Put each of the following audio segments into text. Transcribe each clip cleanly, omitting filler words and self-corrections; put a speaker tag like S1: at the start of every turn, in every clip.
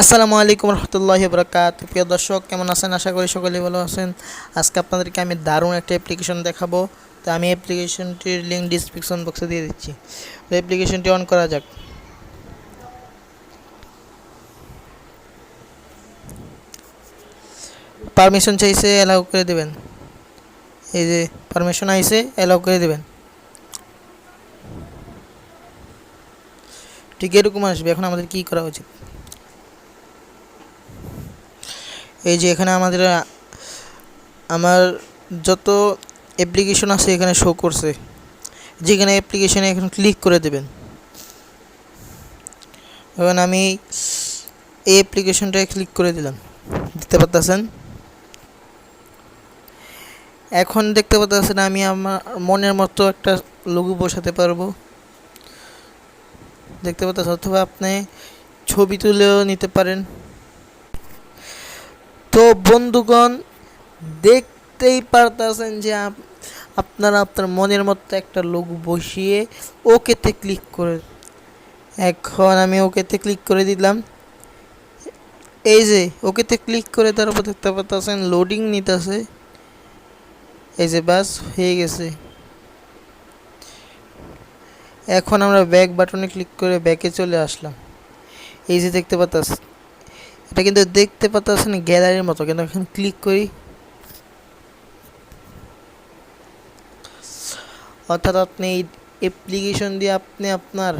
S1: আসসালামু আলাইকুম রহমতুল্লাহি বরকাতুহু। প্রিয় দর্শক, কেমন আছেন? আশা করি সকলেই ভালো আছেন। আজকে আপনাদেরকে আমি দারুণ একটা অ্যাপ্লিকেশন দেখাবো। তো আমি অ্যাপ্লিকেশনটির লিঙ্ক ডিসক্রিপশন বক্সে দিয়ে দিচ্ছি। তো অ্যাপ্লিকেশনটি অন করা যাক। পারমিশন চাইছে, অ্যালাউ করে দেবেন। এই যে পারমিশন আইছে, অ্যালাউ করে দেবেন। ঠিক এরকম আসবে। এখন আমাদের কী করা উচিত? এই যে এখানে আমার যত অ্যাপ্লিকেশন আছে এখানে শো করছে। যেখানে অ্যাপ্লিকেশনে এখন ক্লিক করে দেবেন। এখন আমি এই অ্যাপ্লিকেশনটায় ক্লিক করে দিলাম। দেখতে পাচ্ছেন? এখন দেখতে পাচ্ছেন আমি আমার মনের মতো একটা লোগো বসাতে পারবো। দেখতে পাচ্ছেন, অথবা আপনি ছবি তুলেও নিতে পারেন। তো বন্ধুগণ, দেখতেই পারতেছেন যে আপনারা আপনার মনের মতো একটা লোগো বসিয়ে ওকেতে ক্লিক করে। এখন আমি ওকেতে ক্লিক করে দিলাম। এই যে ওকেতে ক্লিক করে তারপর দেখতে পাচ্ছেন লোডিং নিতেছে। এই যে বাস হয়ে গেছে। এখন আমরা ব্যাক বাটনে ক্লিক করে ব্যাকে চলে আসলাম। এই যে দেখতে পাচ্ছেন, এটা কিন্তু দেখতে পাচ্ছেন গ্যালারির মতো, কিন্তু এখন ক্লিক করি। অর্থাৎ আপনি এই অ্যাপ্লিকেশন দিয়ে আপনি আপনার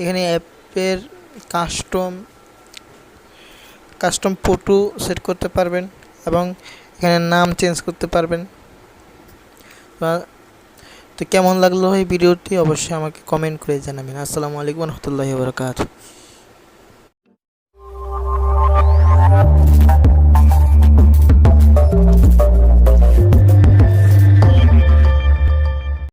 S1: এখানে অ্যাপের কাস্টম ফটো সেট করতে পারবেন এবং এখানে নাম চেঞ্জ করতে পারবেন। তো কেমন লাগলো এই ভিডিওটি অবশ্যই আমাকে কমেন্ট করে জানাবেন। আসসালামু আলাইকুম রহমতুল্লাহি ওয়া বারাকাতুহু।